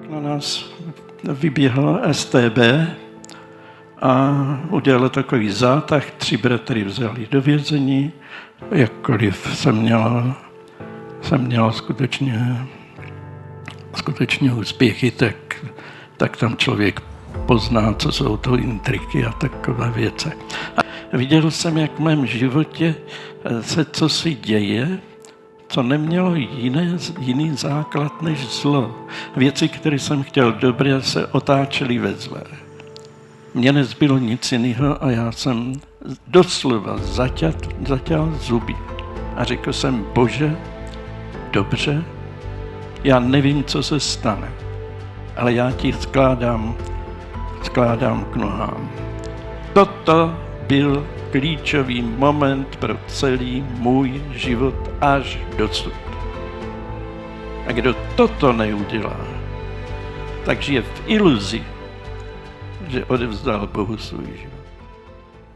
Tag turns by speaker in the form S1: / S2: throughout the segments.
S1: Pak na nás vyběhl StB a udělal takový zátah. 3 bratry vzali do vězení. Jakkoliv jsem měl skutečně úspěchy, tak tam člověk pozná, co jsou to intriky a takové věci. A viděl jsem, jak v mém životě se cosi děje, co nemělo jiný základ než zlo. Věci, které jsem chtěl dobré, se otáčely ve zlé. Mně nezbylo nic jiného a já jsem doslova zaťal zuby. A řekl jsem, Bože, dobře, já nevím, co se stane, ale já ti skládám k nohám. Toto byl klíčový moment pro celý můj život až dosud. A kdo toto neudělá, tak žije v iluzi, že odevzdal Bohu svůj život.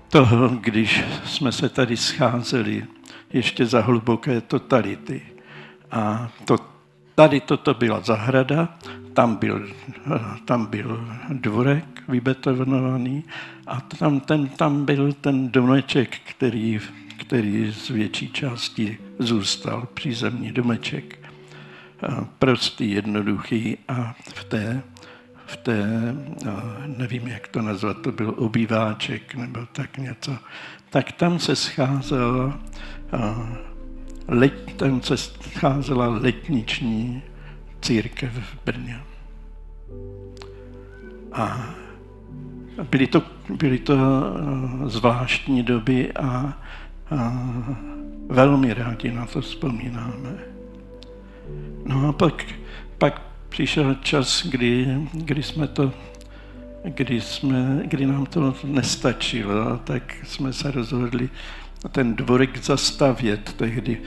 S1: Toho, když jsme se tady scházeli ještě za hluboké totality a tady toto byla zahrada, tam byl dvorek vybetonovaný a tam byl ten domeček, který z větší části zůstal, přízemní domeček. Prostý, jednoduchý a v té, nevím, jak to nazvat, to byl obýváček nebo tak něco, tak tam se scházela letniční církev v Brně. A byly to zvláštní doby a velmi rádi na to vzpomínáme. No a pak přišel čas, kdy nám to nestačilo, tak jsme se rozhodli ten dvorek zastavět. Tehdy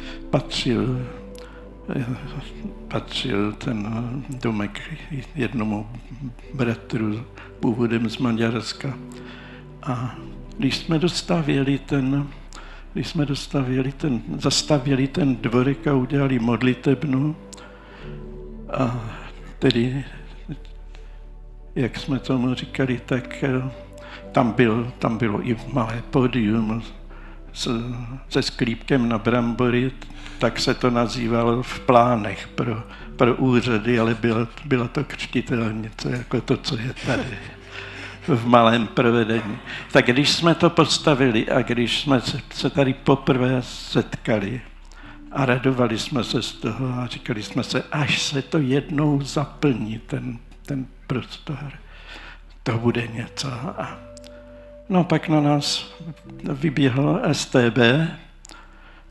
S1: patřil ten domek jednomu bratru původem z Maďarska. A když jsme zastavěli ten dvorek a udělali modlitebnu, a tedy, jak jsme tomu říkali, tak tam bylo i malé pódium se sklípkem na brambory, tak se to nazývalo v plánech pro úřady, ale byla to křtitelnice, jako to, co je tady v malém provedení. Tak když jsme to postavili a když jsme se tady poprvé setkali a radovali jsme se z toho a říkali jsme se, až se to jednou zaplní, ten prostor, to bude něco. No pak na nás vyběhl StB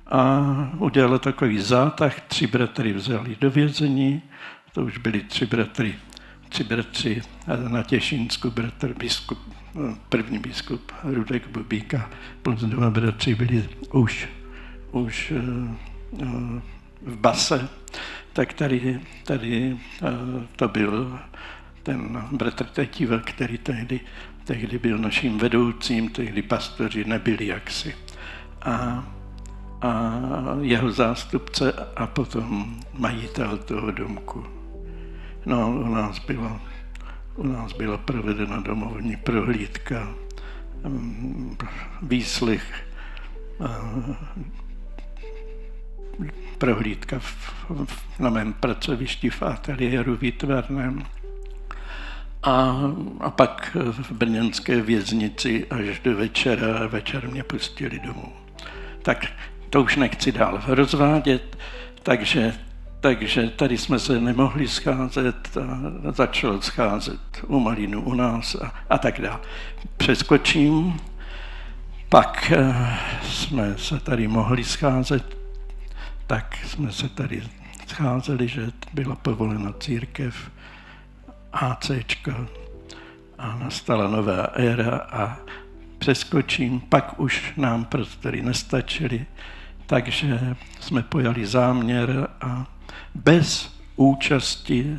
S1: a udělal takový zátah. 3 bratry vzali do vězení, to už byli 3 bratři na Těšínsku, první biskup Rudek Bubík, plus 2 bratři byli už v base, tak tady to byl ten bratr Tetiva, který tehdy byl naším vedoucím, tehdy pastoři nebyli jaksi. A jeho zástupce a potom majitel toho domku. No, u nás byla provedena domovní prohlídka, výslech, prohlídka na mém pracovišti v ateliéru výtvarném a pak v brněnské věznici až do večera a večer mě pustili domů. Tak to už nechci dál rozvádět, takže tady jsme se nemohli scházet a začalo scházet u Malínu u nás a tak dále. Přeskočím, pak jsme se tady mohli scházet, tak jsme se tady scházeli, že byla povolena církev, ACčko a nastala nová éra a přeskočím, pak už nám prostory nestačily, takže jsme pojali záměr a bez účasti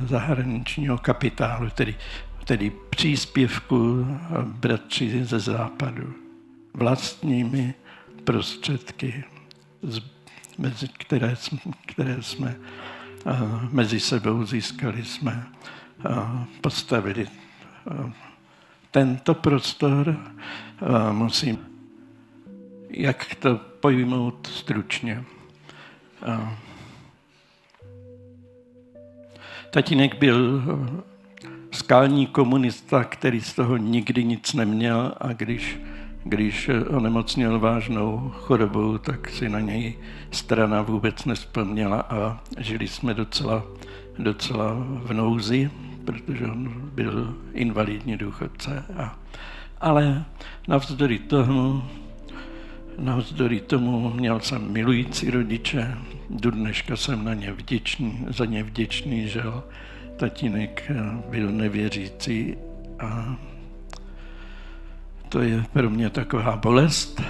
S1: zahraničního kapitálu, tedy příspěvku bratří ze západu, vlastními prostředky, které jsme mezi sebou získali jsme, postavili tento prostor. Musím, jak to pojmout stručně. Tatínek byl skalní komunista, který z toho nikdy nic neměl a když onemocněl vážnou chorobou, tak si na něj strana vůbec nevzpomněla a žili jsme docela v nouzi, protože on byl invalidní důchodce. Ale navzdory tomu měl jsem milující rodiče, do dneška jsem za ně vděčný, že tatínek byl nevěřící a to je pro mě taková bolest.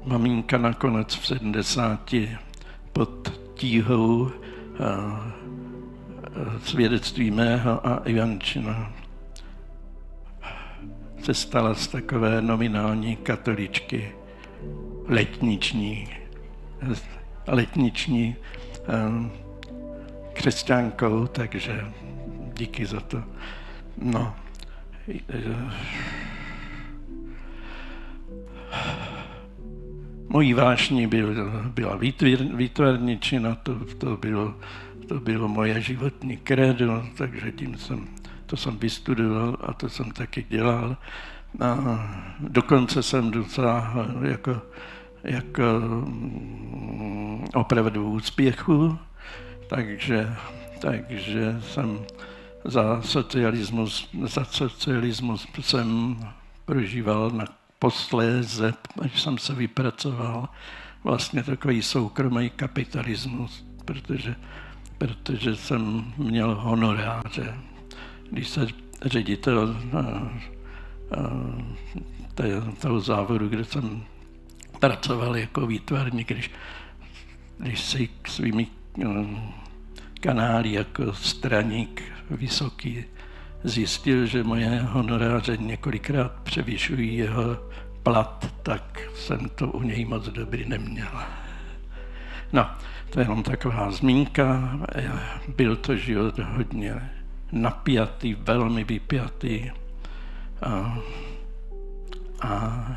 S1: Maminka nakonec v 70 pod tíhou svědectví mého a Ivančina se stala z takové nominální katoličky letniční křesťankou, takže díky za to. No, mojí vášní byla výtvarničina, to bylo moje životní krédo, takže to jsem vystudoval a to jsem taky dělal. A dokonce jsem dosáhl jako opravdu úspěchu, takže jsem za socialismus jsem prožíval posléze, až jsem se vypracoval, vlastně takový soukromý kapitalismus, protože jsem měl honoráře. Když se ředitel toho závodu, kde jsem pracoval jako výtvarník, když si k svými kanály jako straník vysoký zjistil, že moje honoráře několikrát převyšují jeho plat, tak jsem to u něj moc dobrý neměl. No, to je jenom taková zmínka. Byl to život hodně napjatý, velmi vypjatý. A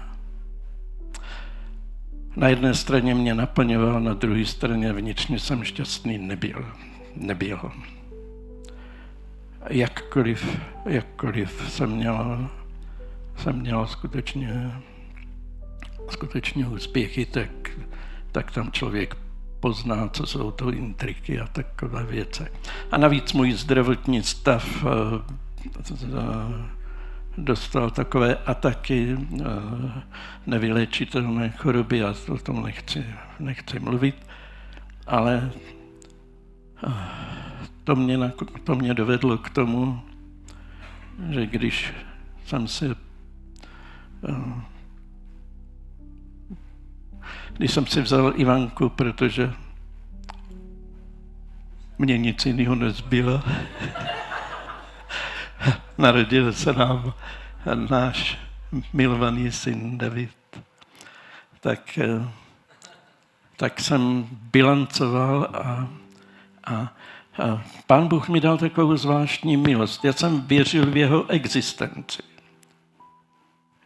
S1: na jedné straně mě naplňoval, na druhé straně vnitřně jsem šťastný nebyl. Jakkoliv jsem měl skutečně úspěchy, tak tam člověk pozná, co jsou to intriky a takové věci. A navíc můj zdravotní stav dostal takové ataky, nevyléčitelné choroby, já o tom nechci mluvit, ale to mě dovedlo k tomu, že když jsem si vzal Ivanku, protože mě nic jiného nezbylo, narodil se nám náš milovaný syn David, tak jsem bilancoval a Pán Bůh mi dal takovou zvláštní milost. Já jsem věřil v jeho existenci.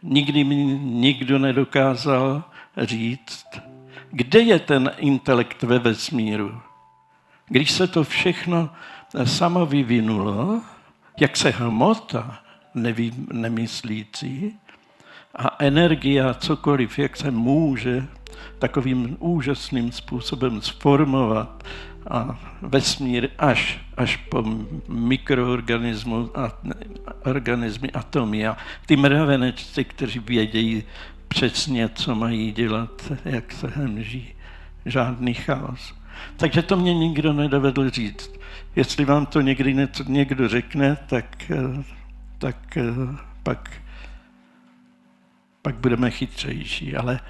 S1: Nikdy mi nikdo nedokázal říct, kde je ten intelekt ve vesmíru. Když se to všechno samo vyvinulo, jak se hmota nemyslící a energie a cokoliv, jak se může takovým úžasným způsobem sformovat a vesmír až po mikroorganismy, atomy a ty mravenečci, kteří vědějí přesně, co mají dělat, jak se hemží. Žádný chaos. Takže to mě nikdo nedovedl říct. Jestli vám to někdy někdo řekne, tak pak budeme chytřejší. Ale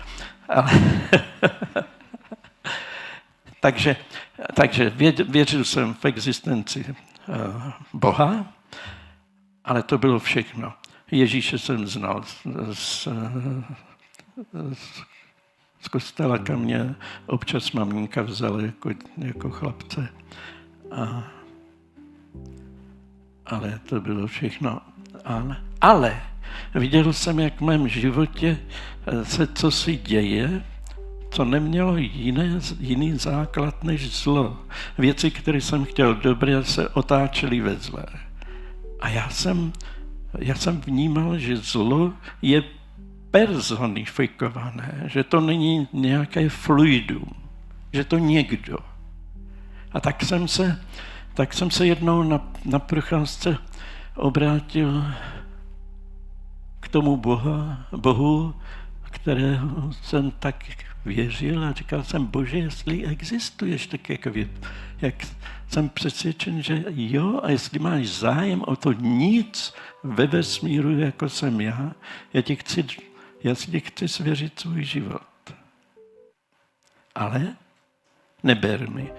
S1: takže věřil jsem v existenci Boha, ale to bylo všechno. Ježíše jsem znal z kostela, kam mě občas maminka vzala jako chlapce. Ale to bylo všechno. Ale viděl jsem, jak v mém životě se cosi děje, co nemělo jiný základ než zlo. Věci, které jsem chtěl dobré, se otáčely ve zlé. A já jsem vnímal, že zlo je personifikované, že to není nějaké fluidum, že to někdo. A tak jsem se jednou na procházce obrátil k tomu Bohu, kterého jsem tak věřil a říkal jsem, Bože, jestli existuješ, tak jak jsem přesvědčen, že jo, a jestli máš zájem o to nic ve vesmíru, jako jsem já si chci svěřit svůj život. Ale neber mi.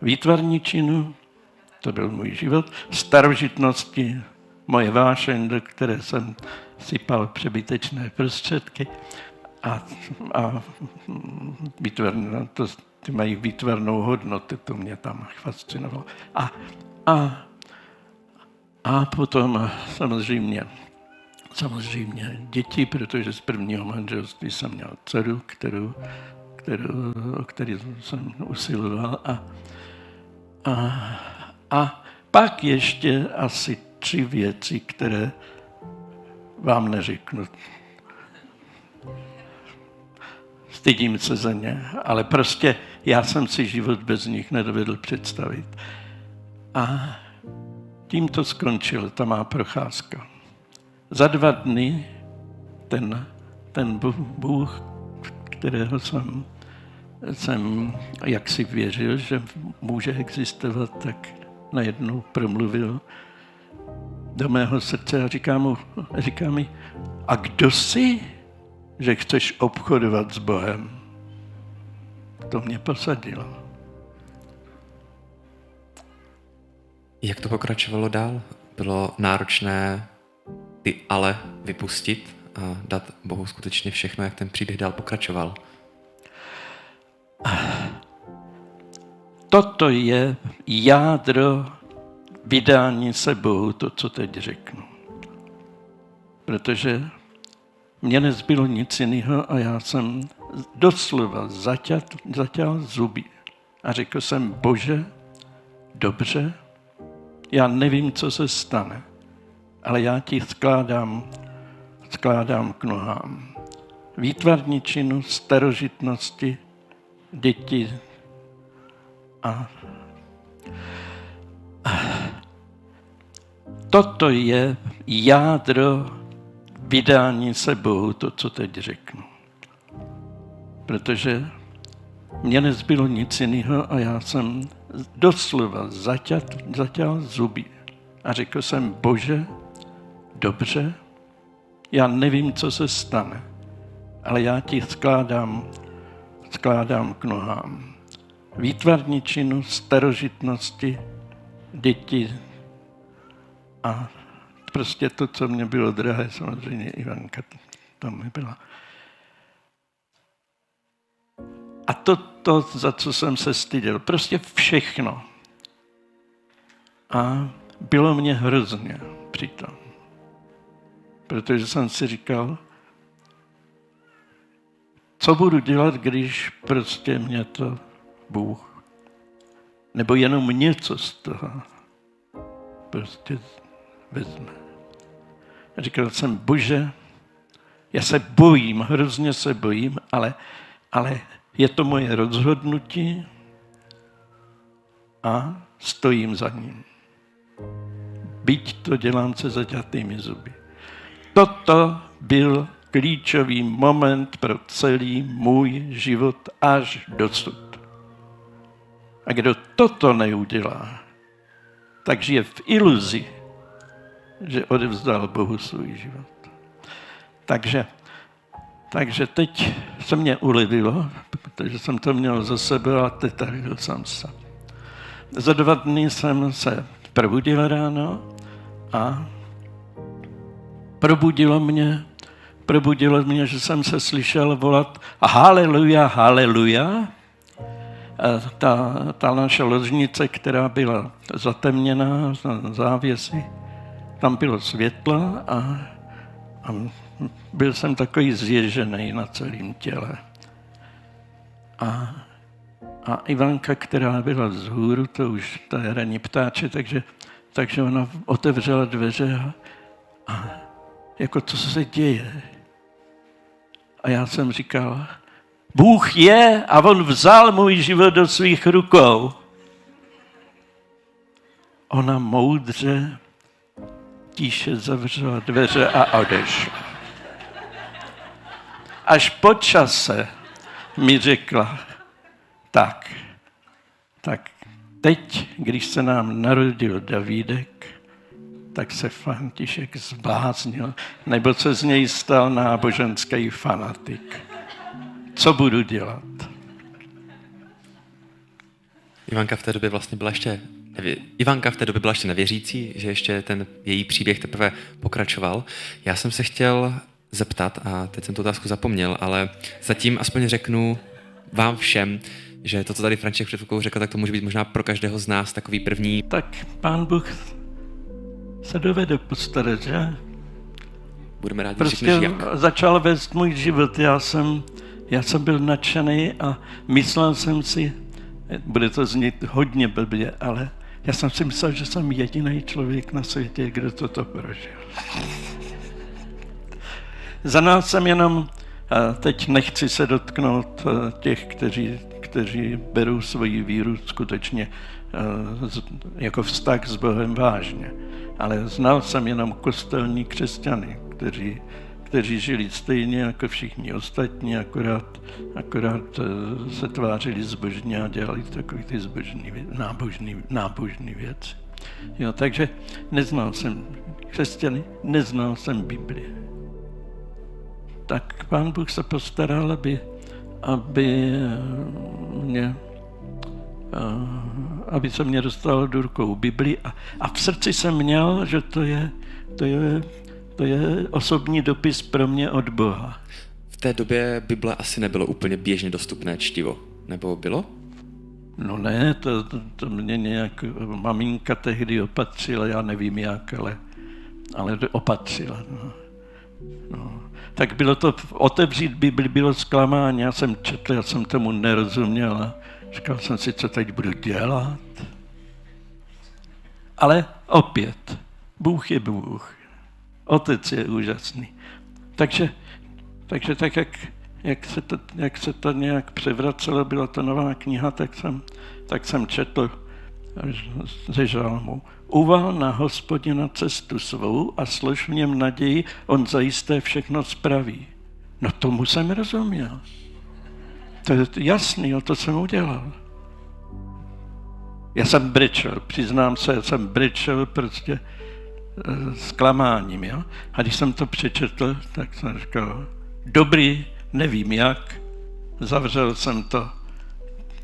S1: Výtvarničinu, to byl můj život, starožitnosti, moje vášeň, do které jsem sypal přebytečné prostředky a ty mají výtvarnou hodnotu, to mě tam fascinovalo. A potom samozřejmě děti, protože z prvního manželství jsem měl dceru, o který jsem usiloval. A pak ještě asi 3 věci, které vám neřeknu. Stydím se za ně, ale prostě já jsem si život bez nich nedovedl představit. A tím to skončilo, ta má procházka. Za 2 dny ten Bůh, kterého jsem jaksi věřil, že může existovat, tak najednou promluvil do mého srdce a říká mi, a kdo jsi, že chceš obchodovat s Bohem? To mě posadilo.
S2: Jak to pokračovalo dál? Bylo náročné ty ale vypustit a dát Bohu skutečně všechno, jak ten příběh dál pokračoval?
S1: Toto je jádro vydání se Bohu, to, co teď řeknu. Protože mně nezbylo nic jiného a já jsem doslova zaťal zuby. A řekl jsem, Bože, dobře, já nevím, co se stane, ale já ti skládám k nohám. Výtvarničinu, starožitnosti, děti a toto je jádro vydání se Bohu, to, co teď řeknu. Protože mně nezbylo nic jiného a já jsem doslova zaťal zuby. A řekl jsem, Bože, dobře, já nevím, co se stane, ale já ti skládám k nohám. Výtvarničinu, starožitnosti, děti a prostě to, co mě bylo drahé, samozřejmě Ivanka tam nebyla. A to, za co jsem se styděl, prostě všechno. A bylo mě hrozně přitom. Protože jsem si říkal, co budu dělat, když prostě mě to Bůh, nebo jenom něco z toho prostě vezme. A říkal jsem, Bože, já se bojím, hrozně se bojím, ale je to moje rozhodnutí a stojím za ním. Byť to dělám se zaťatými zuby. Toto byl klíčový moment pro celý můj život až dosud. A kdo toto neudělá, tak žije v iluzi, že odevzdal Bohu svůj život. Takže teď se mě ulevilo, protože jsem to měl za sebe a teď tady byl sám sám. Za 2 dny jsem se probudil ráno a probudilo mě probudilo mě, že jsem se slyšel volat haleluja, haleluja. Ta naše ložnice, která byla zatemněná, závěsy, tam bylo světlo a byl jsem takový zježený na celém těle. A Ivanka, která byla vzhůru, to už ta je ranní ptáče, takže ona otevřela dveře a jako co se děje. A já jsem říkal, Bůh je a on vzal můj život do svých rukou. Ona moudře tiše zavřela dveře a odešla. Až po čase mi řekla, tak teď, když se nám narodil Davídek, tak se František zbláznil, nebo se z něj stal náboženský fanatik. Co budu dělat?
S2: Ivanka v té době byla ještě nevěřící, že ještě ten její příběh teprve pokračoval. Já jsem se chtěl zeptat, a teď jsem tu otázku zapomněl, ale zatím aspoň řeknu vám všem, že to, co tady František před chvilkou řekl, tak to může být možná pro každého z nás takový první.
S1: Tak Pán Bůh se dovede postarat, že?
S2: Budeme rádi,
S1: prostě
S2: řekneš jak.
S1: Začal vést můj život. Já jsem byl nadšený a myslel jsem si, bude to znít hodně blbě, ale já jsem si myslel, že jsem jediný člověk na světě, kdo toto prožil. Za nás jsem jenom, teď nechci se dotknout těch, kteří berou svoji víru skutečně jako vztah s Bohem vážně. Ale znal jsem jenom kostelní křesťany, kteří žili stejně jako všichni ostatní, akorát se tvářili zbožně a dělali takové ty nábožné věci. Jo, takže neznal jsem křesťany, neznal jsem Bibli. Tak Pán Bůh se postaral, aby se mě dostalo do rukou Bibli a v srdci jsem měl, že to je osobní dopis pro mě od Boha.
S2: V té době Bible asi nebylo úplně běžně dostupné čtivo, nebo bylo?
S1: No ne, to mě nějak maminka tehdy opatřila, já nevím jak, ale opatřila. No. Tak bylo to, otevřít Bibli bylo zklamání, já jsem četl, já jsem tomu nerozuměl a říkal jsem si, co teď budu dělat. Ale opět, Bůh je Bůh, Otec je úžasný. Takže tak, jak se to nějak převracelo, byla to nová kniha, tak jsem četl ze žalmu. Uval na Hospodina cestu svou a slož v něm naději, on zajisté všechno spraví. No tomu jsem rozuměl. To je jasný, to jsem udělal. Já jsem brečel, přiznám se, prostě zklamáním. Jo? A když jsem to přečetl, tak jsem říkal, dobrý, nevím jak, zavřel jsem to,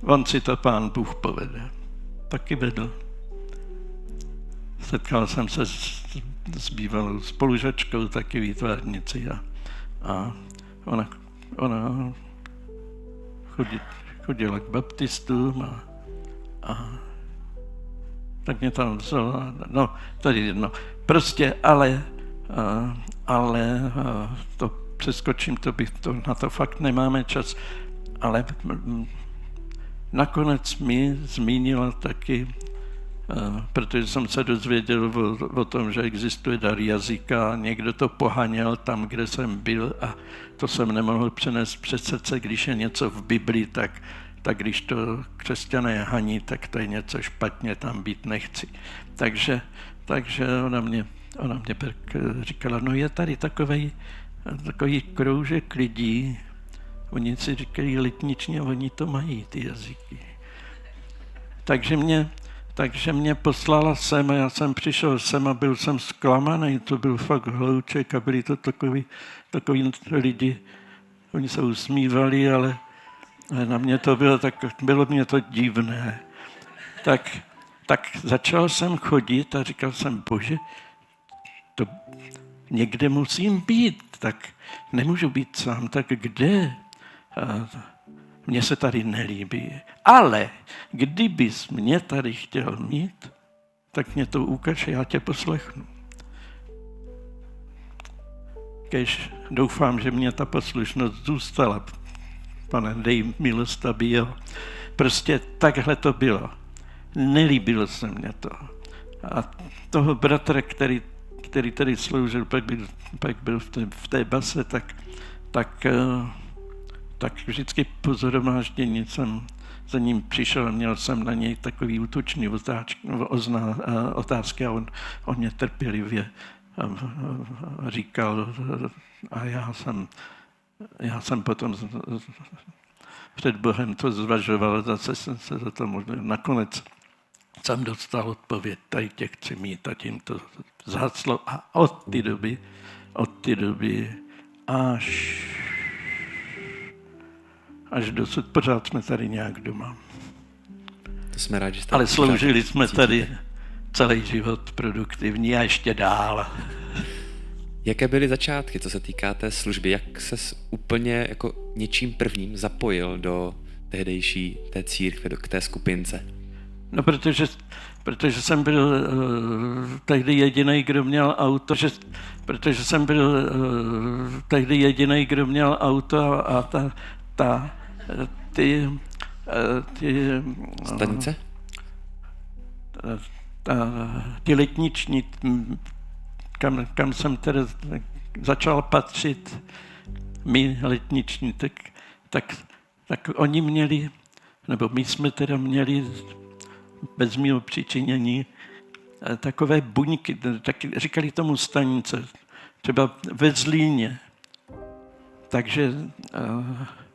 S1: on si to Pán Bůh povede. Taky vedl. Setkal jsem se s bývalou spolužačkou, taky výtvarnici a ona chodila k baptistům a tak mě tam vzala, no tady jedno. Prostě ale to přeskočím, na to fakt nemáme čas, ale nakonec mi zmínila taky, protože jsem se dozvěděl o tom, že existuje dar jazyka, někdo to pohaněl tam, kde jsem byl a to jsem nemohl přenést přes srdce, když je něco v Biblii, tak když to křesťané haní, tak to je něco špatně, tam být nechci. Takže ona mě říkala, no je tady takový kroužek lidí, oni si říkají letničně, oni to mají, ty jazyky. Takže mě poslala sem a já jsem přišel sem a byl jsem zklamaný, to byl fakt hlouček a byli to takový lidi, oni se usmívali, ale na mě to bylo mě to divné. Tak začal jsem chodit a říkal jsem, bože, to někde musím být, tak nemůžu být sám, tak kde? Mně se tady nelíbí. Ale kdybys mě tady chtěl mít, tak mě to ukaž, já tě poslechnu. Kež doufám, že mě ta poslušnost zůstala. Pane, dej milost, aby jo. Prostě takhle to bylo. Nelíbilo se mně to. A toho bratra, který tady sloužil, pak byl v té base, tak vždycky po shromáždění jsem za ním přišel a měl jsem na něj takový útočný otázky a on mě trpělivě říkal a já jsem potom před Bohem to zvažoval, zase jsem se za to modlil. Nakonec jsem dostal odpověď, tady tě chci mít a tím to zhaslo a od té doby až dosud pořád jsme tady nějak doma.
S2: To jsme rádi, že
S1: ale sloužili jsme tady celý život produktivní a ještě dál.
S2: Jaké byly začátky, co se týká té služby? Jak ses úplně jako něčím prvním zapojil do tehdejší té církve, k té skupince?
S1: No, protože jsem byl tehdy jediný, kdo měl auto, protože jsem byl tehdy jediný, kdo měl auto a ty
S2: stanice?
S1: Ty letniční, kam jsem tedy začal patřit, my letniční, tak oni měli, nebo my jsme teda měli bez mého přičinění takové buňky, tak říkali tomu stanice, třeba ve Zlíně. Takže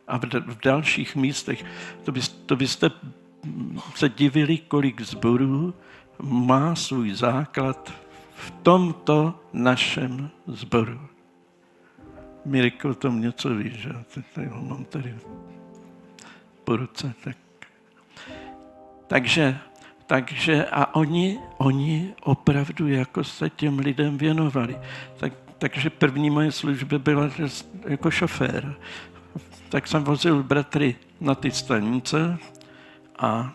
S1: a v dalších místech, to byste se divili, kolik sborů má svůj základ v tomto našem sboru. Mirko o tom něco ví, že? Tady ho mám tady po ruce. Takže a oni opravdu jako se těm lidem věnovali. Takže první moje služba byla jako šofér. Tak jsem vozil bratry na ty stanice a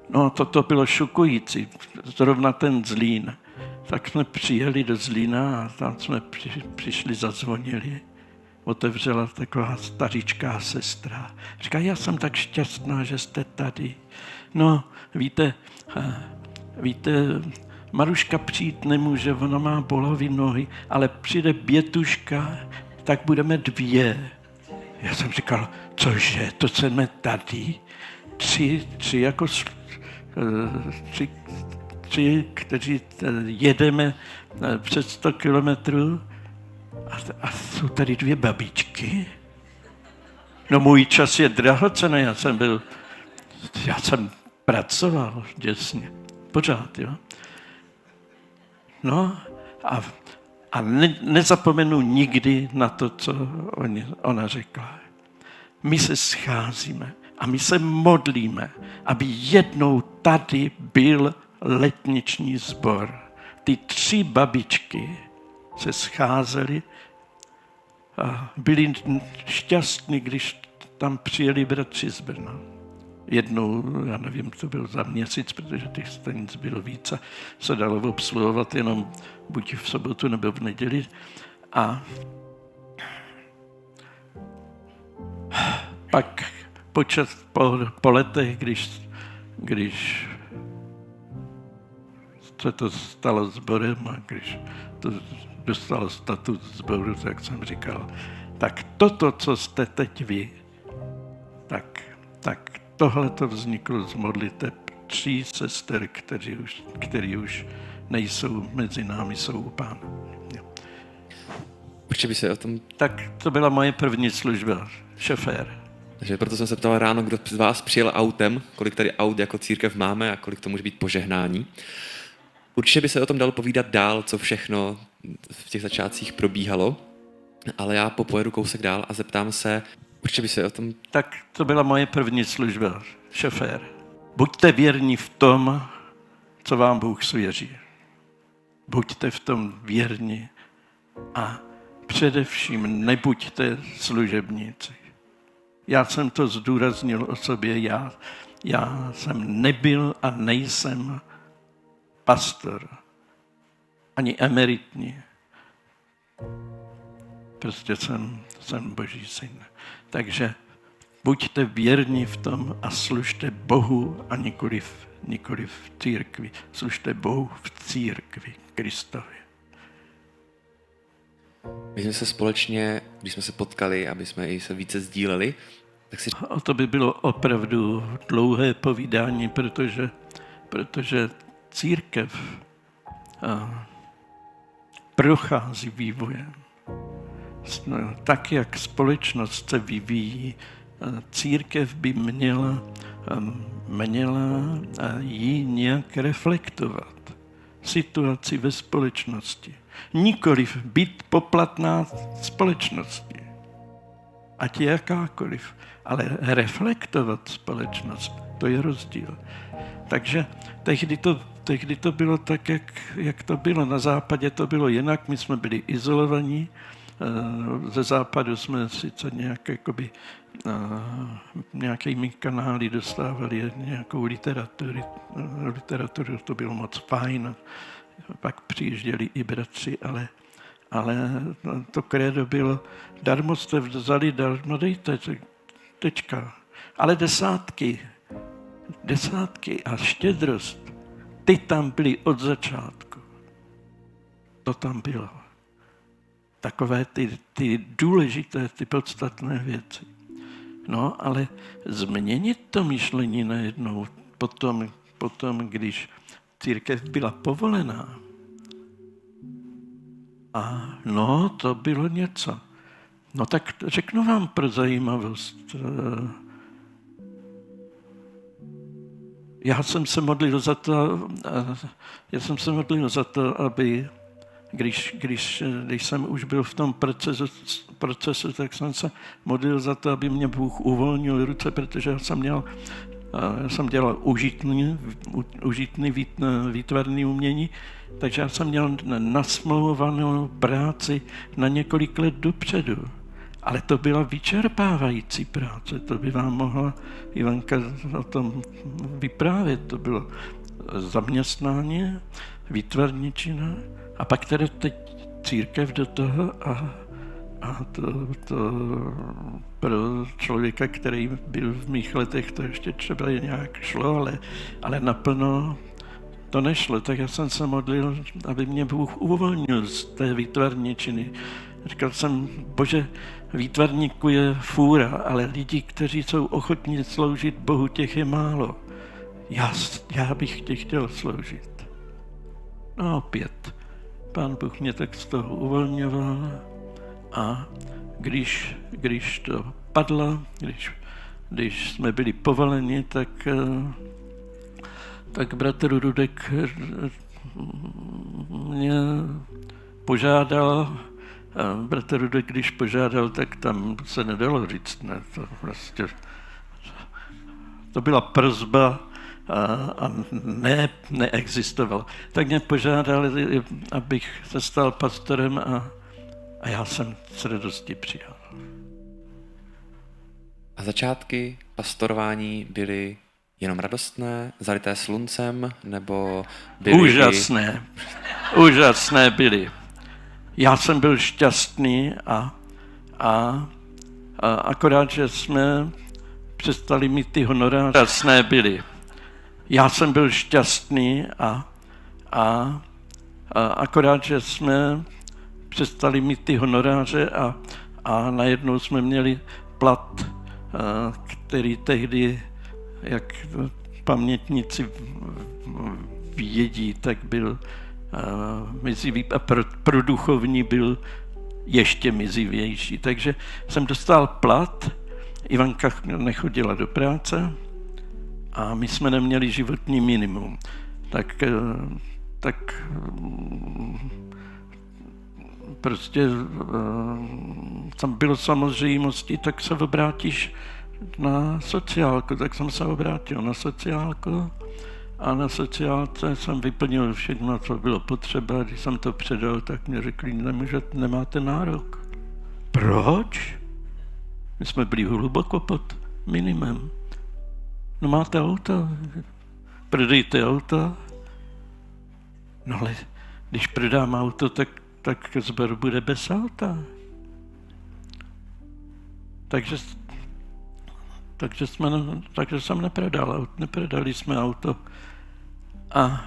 S1: no, to bylo šokující, zrovna ten Zlín. Tak jsme přijeli do Zlína a tam jsme přišli, zazvonili. Otevřela taková staříčká sestra. Říká, já jsem tak šťastná, že jste tady. No, víte, Maruška přijít nemůže, ona má bolavý nohy, ale přijde Bětuška, tak budeme 2. Já jsem říkal, cože, to jsme tady? 3 kteří jedeme přes 100 kilometrů a jsou tady 2 babičky? No, můj čas je drahocenný, já jsem pracoval děsně, pořád, jo. No a nezapomenu nikdy na to, co ona řekla. My se scházíme a my se modlíme, aby jednou tady byl letniční sbor. Ty 3 babičky se scházely a byli šťastní, když tam přijeli bratři z Brna. Jednou, já nevím, to byl za měsíc, protože těch stanic bylo více, se dalo obsluhovat jenom buď v sobotu nebo v neděli. A pak po letech, když se to stalo sborem a když to dostalo statut sboru, tak jsem říkal, tak toto, co jste teď vy, tak tohle to vzniklo z modliteb 3 sester, který už nejsou mezi námi, jsou u Pána.
S2: Určitě by se o tom...
S1: Tak to byla moje první služba, šofér.
S2: Takže proto jsem se ptal ráno, kdo z vás přijel autem, kolik tady aut jako církev máme a kolik to může být požehnání. Určitě by se o tom dalo povídat dál, co všechno v těch začátcích probíhalo, ale já pojedu kousek dál a zeptám se, určitě by se o tom...
S1: Tak to byla moje první služba, šofér. Buďte věrní v tom, co vám Bůh svěří. Buďte v tom věrní a především nebuďte služebníci. Já jsem to zdůraznil o sobě, já jsem nebyl a nejsem pastor, ani emeritní. Prostě jsem Boží syn. Takže buďte věrní v tom a služte Bohu a nikoli v církvi. Služte Bohu v církvi Kristovi.
S2: My jsme se společně, když jsme se potkali, aby jsme i se více sdíleli, tak si...
S1: A to by bylo opravdu dlouhé povídání, protože církev prochází vývojem. Tak, jak společnost se vyvíjí, církev by měla ji nějak reflektovat. Situaci ve společnosti. Nikoliv být poplatná společnosti. Ať je jakákoliv. Ale reflektovat společnost, to je rozdíl. Takže tehdy to bylo tak, jak to bylo. Na západě to bylo jinak, my jsme byli izolovaní. Ze západu jsme sice nějakými kanály dostávali nějakou literaturu, to bylo moc fajn. Pak přijížděli i bratři, ale to krédo bylo, darmo jste vzali, darmo dejte, tečka. Ale desátky a štědrost, ty tam byly od začátku. To tam bylo. Takové ty důležité, ty podstatné věci. No, ale změnit to myšlení najednou potom, když církev byla povolená. A no, to bylo něco. No tak řeknu vám pro zajímavost. Já jsem se modlil za to, aby když jsem už byl v tom procesu, tak jsem se modlil za to, aby mě Bůh uvolnil ruce, protože já jsem dělal užitný výtvarný umění, takže já jsem měl nasmlouvanou práci na několik let dopředu. Ale to byla vyčerpávající práce, to by vám mohla Ivanka o tom vyprávět. To bylo zaměstnání, výtvarničina a pak teda teď církev do toho a to pro člověka, který byl v mých letech, to ještě třeba nějak šlo, ale naplno to nešlo. Tak já jsem se modlil, aby mě Bůh uvolnil z té výtvarničiny. Říkal jsem, Bože, výtvarníků je fůra, ale lidi, kteří jsou ochotní sloužit Bohu, těch je málo. Já bych tě chtěl sloužit. No opět, Pán Bůh mě tak z toho uvolňoval a když to padlo, když jsme byli povoleni, tak bratr Rudek mě požádal. A bratr Rudek, když požádal, tak tam se nedalo říct. Ne, to byla prosba a neexistovala. Tak mě požádal, abych se stal pastorem a já jsem s radostí přijal.
S2: A začátky pastorování byly jenom radostné, zalité sluncem, nebo byly...
S1: Úžasné byly. Já jsem byl šťastný a akorát, že jsme přestali mít ty honoráře. Úžasné byly. Já jsem byl šťastný a akorát, že jsme přestali mít ty honoráře a najednou jsme měli plat, který tehdy, jak pamětníci vědí, tak byl mizivý a pro duchovní byl ještě mizivější. Takže jsem dostal plat, Ivanka nechodila do práce a my jsme neměli životní minimum. Tak prostě tam bylo samozřejmostí, tak se obrátíš na sociálku. Tak jsem se obrátil na sociálku a na sociálce jsem vyplnil všechno, co bylo potřeba. Když jsem to předal, tak mě řekli, nemáte nárok. Proč? My jsme byli hluboko pod minimem. No máte auto, prodejte auto. No ale když prodám auto, tak sbor bude bez auta. Takže jsem neprodal. Neprodali jsme auto. A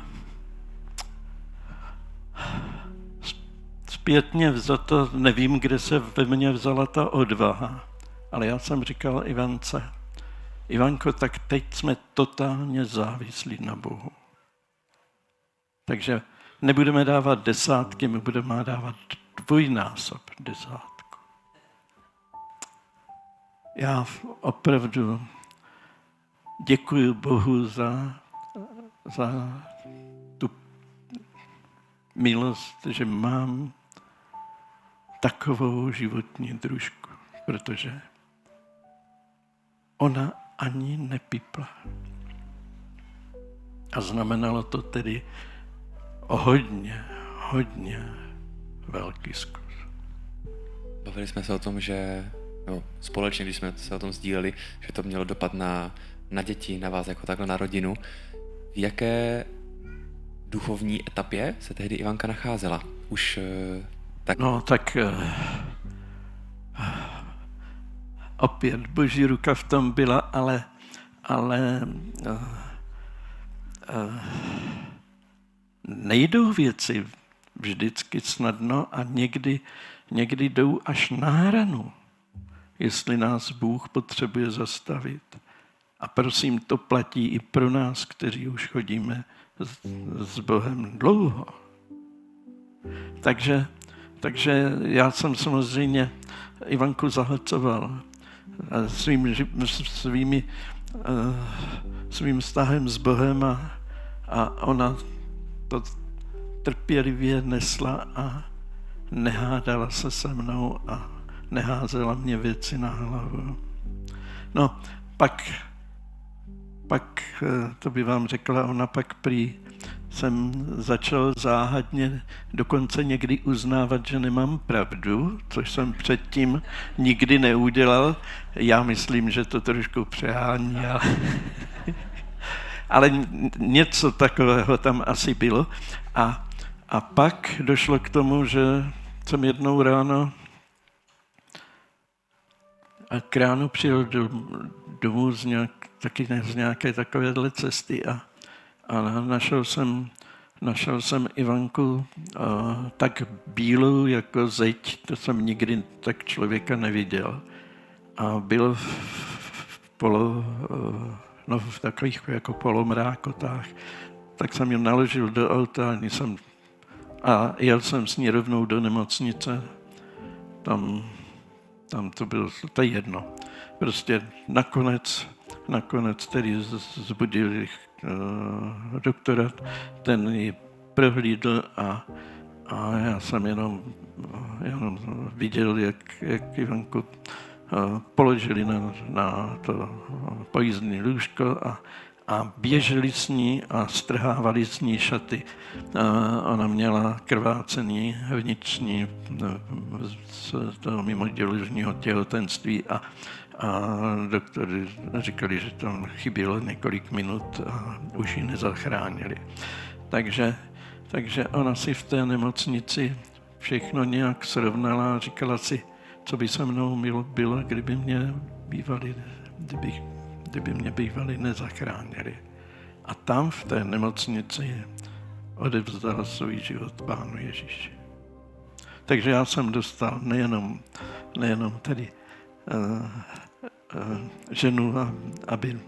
S1: zpětně vzato, nevím, kde se ve mně vzala ta odvaha, ale já jsem říkal Ivance, Ivanko, tak teď jsme totálně závislí na Bohu. Takže nebudeme dávat desátky, my budeme dávat dvojnásob desátku. Já opravdu děkuji Bohu za tu milost, že mám takovou životní družku, protože ona ani nepipla. A znamenalo to tedy hodně velký zkus.
S2: Bavili jsme se o tom, že společně, když jsme se o tom sdíleli, že to mělo dopad na děti, na vás jako takhle na rodinu. V jaké duchovní etapě se tehdy Ivanka nacházela? Už tak...
S1: No tak opět Boží ruka v tom byla, ale nejdou věci vždycky snadno a někdy jdou až na hranu, jestli nás Bůh potřebuje zastavit. A prosím, to platí i pro nás, kteří už chodíme s Bohem dlouho. Takže já jsem samozřejmě Ivanku zahlcoval svým vztahem s Bohem a ona to trpělivě nesla a nehádala se se mnou a neházela mě věci na hlavu. No, pak to by vám řekla, ona pak prý jsem začal záhadně dokonce někdy uznávat, že nemám pravdu, což jsem předtím nikdy neudělal. Já myslím, že to trošku přehání, ale něco takového tam asi bylo. A pak došlo k tomu, že jsem jednou ráno přijel domů z nějaké takovéhle cesty a našel jsem Ivanku tak bílou jako zeď, to jsem nikdy tak člověka neviděl. A byl v takových jako polomrákotách. Tak jsem ji naložil do auta a jel jsem s ní rovnou do nemocnice. Tam to bylo, to je jedno. Prostě nakonec tedy zbudili doktora, ten ji prohlídl a já jsem jenom viděl, jak Ivanku položili na to pojízdné lůžko a běželi s ní a strhávali s ní šaty. Ona měla krvácení vnitřní z toho mimoděložního těhotenství a doktory říkali, že tam chybělo několik minut a už ji nezachránili. Takže ona si v té nemocnici všechno nějak srovnala a říkala si, co by se mnou bylo, kdyby mě bývali nezachránili. A tam v té nemocnici odevzdala svůj život Pánu Ježíši. Takže já jsem dostal nejenom tedy ženu, aby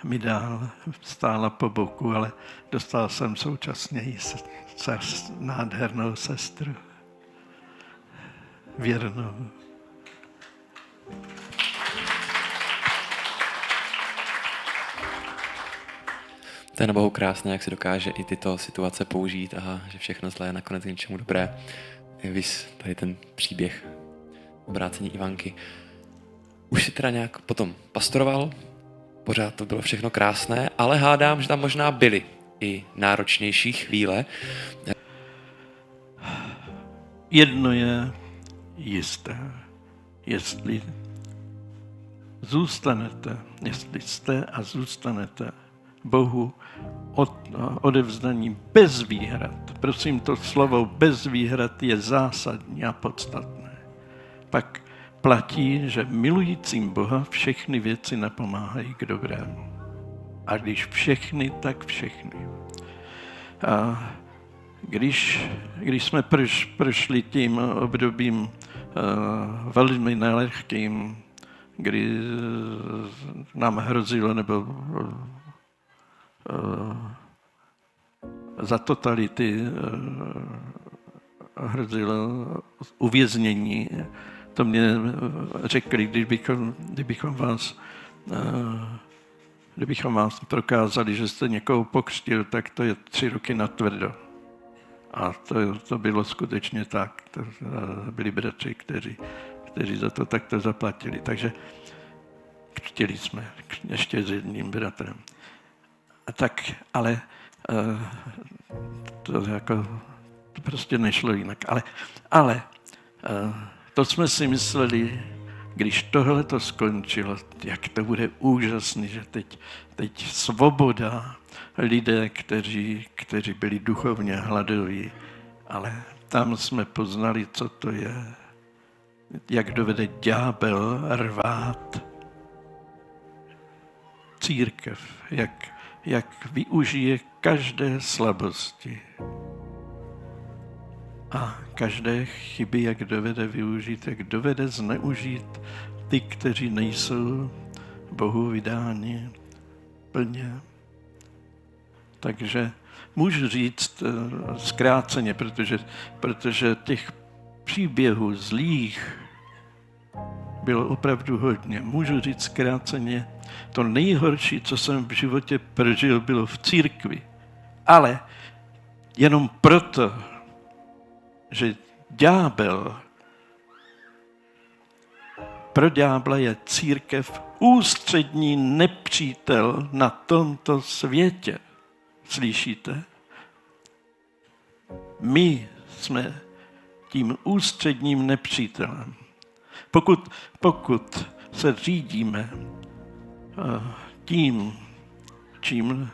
S1: mi dál stála po boku, ale dostal jsem současně i nádhernou sestru. Věrnou.
S2: To je na Bohu krásné, jak se dokáže i tyto situace použít a že všechno zlé je nakonec k něčemu dobré. Vys tady ten příběh obrácení Ivanky. Už si teda nějak potom pastoroval, pořád to bylo všechno krásné, ale hádám, že tam možná byly i náročnější chvíle.
S1: Jedno jisté. Jestli jste a zůstanete Bohu odevzdaní bez výhrad. Prosím, to slovo bez výhrad je zásadní a podstatné. Pak platí, že milujícím Boha všechny věci napomáhají k dobrému. A když všechny, tak všechny. A když jsme prošli tím obdobím velmi nelehkým, kdy nám hrozilo, nebo za totality hrozilo uvěznění. To mě řekli, kdybychom vás prokázali, že jste někoho pokřtil, tak to je 3 roky natvrdo. A to bylo skutečně tak. To byli bratři, kteří za to takto zaplatili. Takže chtěli jsme ještě s jedním bratrem. Ale to prostě nešlo jinak. Ale to jsme si mysleli, když tohle to skončilo, jak to bude úžasný, že teď svoboda, lidé, kteří byli duchovně hladoví, ale tam jsme poznali, co to je, jak dovede ďábel rvát církev, jak využije každé slabosti a každé chyby, jak dovede využít, jak dovede zneužít ty, kteří nejsou Bohu vydáni plně. Takže můžu říct zkráceně, protože těch příběhů zlých bylo opravdu hodně. Můžu říct zkráceně, to nejhorší, co jsem v životě prožil, bylo v církvi. Ale jenom proto, že pro ďábla je církev ústřední nepřítel na tomto světě. Slyšíte? My jsme tím ústředním nepřítelem. Pokud se řídíme tím, čím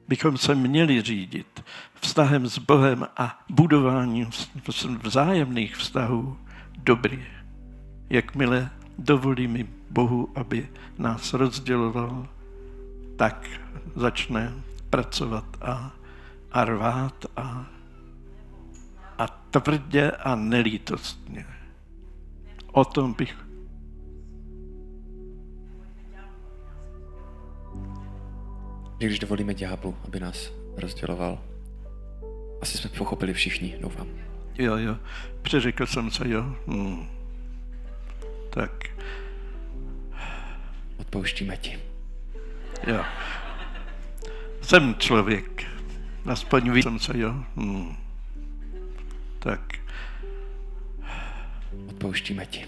S1: bychom se měli řídit, vztahem s Bohem a budováním vzájemných vztahů dobrý. Jakmile dovolíme Bohu, aby nás rozděloval, tak začne pracovat a rvát a tvrdě a nelítostně. O tom bych...
S2: Když dovolíme ďáblu, aby nás rozděloval, asi jsme pochopili všichni, doufám.
S1: Jo, přeřekl jsem se, jo. Tak.
S2: Odpouštíme ti.
S1: Jo. Jsem člověk. Aspoň ví jsem se, jo. Tak.
S2: Odpouštíme ti.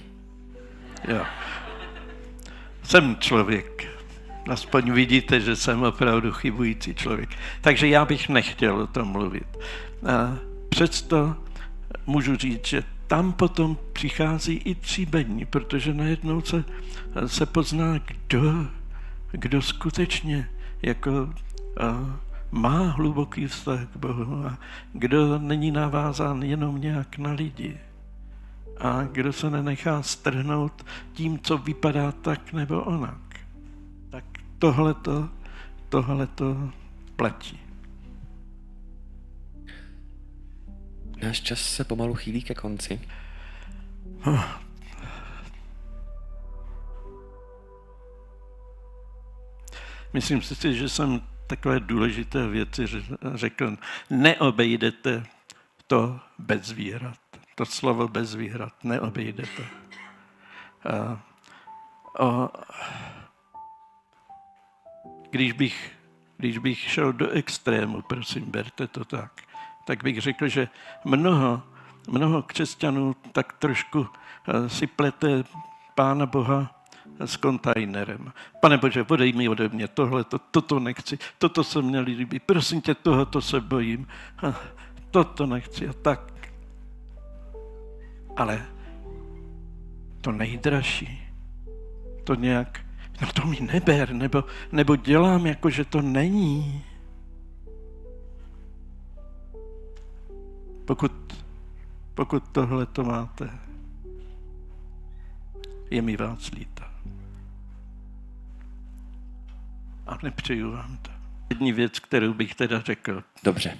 S1: Jo. Jsem člověk. Aspoň vidíte, že jsem opravdu chybující člověk. Takže já bych nechtěl o tom mluvit. A přesto můžu říct, že tam potom přichází i tříbení, protože najednou se pozná, kdo skutečně jako má hluboký vztah k Bohu a kdo není navázán jenom nějak na lidi a kdo se nenechá strhnout tím, co vypadá tak nebo onak. Tak tohleto platí.
S2: Náš čas se pomalu chýlí ke konci.
S1: Myslím si, že jsem takové důležité věci řekl. Neobejdete to bez výhrad. To slovo bez výhrad neobejdete. Když bych šel do extrému, prosím, berte to tak bych řekl, že mnoho křesťanů tak trošku si plete Pána Boha s kontajnerem. Pane Bože, odej mi ode mě toto nechci, toto se mně líbí, prosím tě, tohoto se bojím, toto nechci a tak. Ale to nejdražší, to nějak, no to mi neber, nebo dělám jako, že to není. Pokud tohle to máte, je mi vás líto. A nepřeju vám to. Jední věc, kterou bych teda řekl.
S2: Dobře.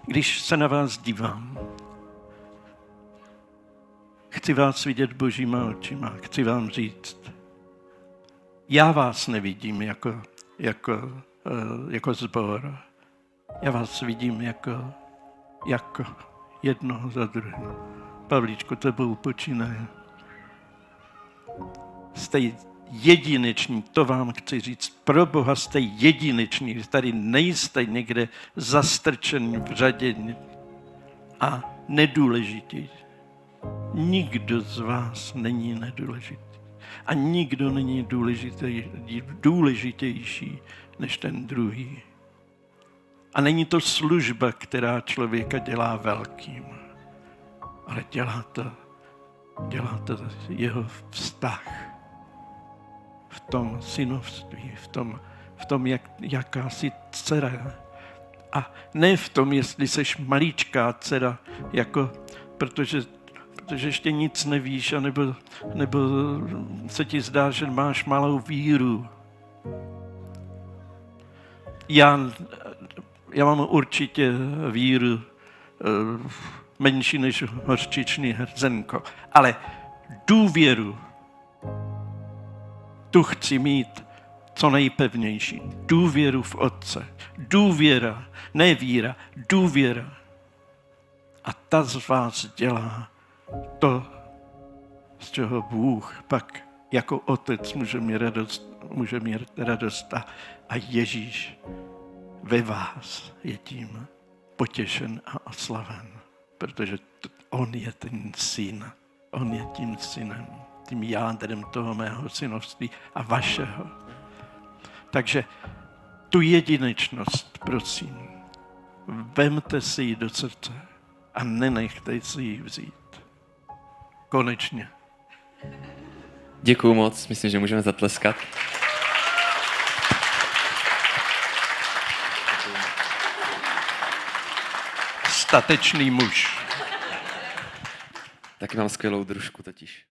S1: Když se na vás dívám, chci vás vidět božíma očima, chci vám říct, já vás nevidím jako sbor, já vás vidím jako jednoho za druhým. Pavlíčku, tebou počínaje. Jste jedineční, to vám chci říct. Pro Boha jste jedineční, tady nejste někde zastrčení v řadě a nedůležitý. Nikdo z vás není nedůležitý. A nikdo není důležitější než ten druhý. A není to služba, která člověka dělá velkým, ale dělá to jeho vztah. V tom synovství, v tom jakási dcera. A ne v tom, jestli seš maličká dcera, protože ještě nic nevíš, nebo se ti zdá, že máš malou víru. Já mám určitě víru menší než hořčičný hrzenko, ale důvěru tu chci mít co nejpevnější. Důvěru v Otce. Důvěra, ne víra, důvěra. A ta z vás dělá to, z čeho Bůh pak jako Otec může mít radost a Ježíš ve vás je tím potěšen a oslaven, protože on je ten syn, on je tím synem, tím jádrem toho mého synovství a vašeho. Takže tu jedinečnost, prosím, vemte si ji do srdce a nenechte si ji vzít. Konečně.
S2: Děkuju moc, myslím, že můžeme zatleskat.
S1: Statečný muž.
S2: Taky mám skvělou družku totiž.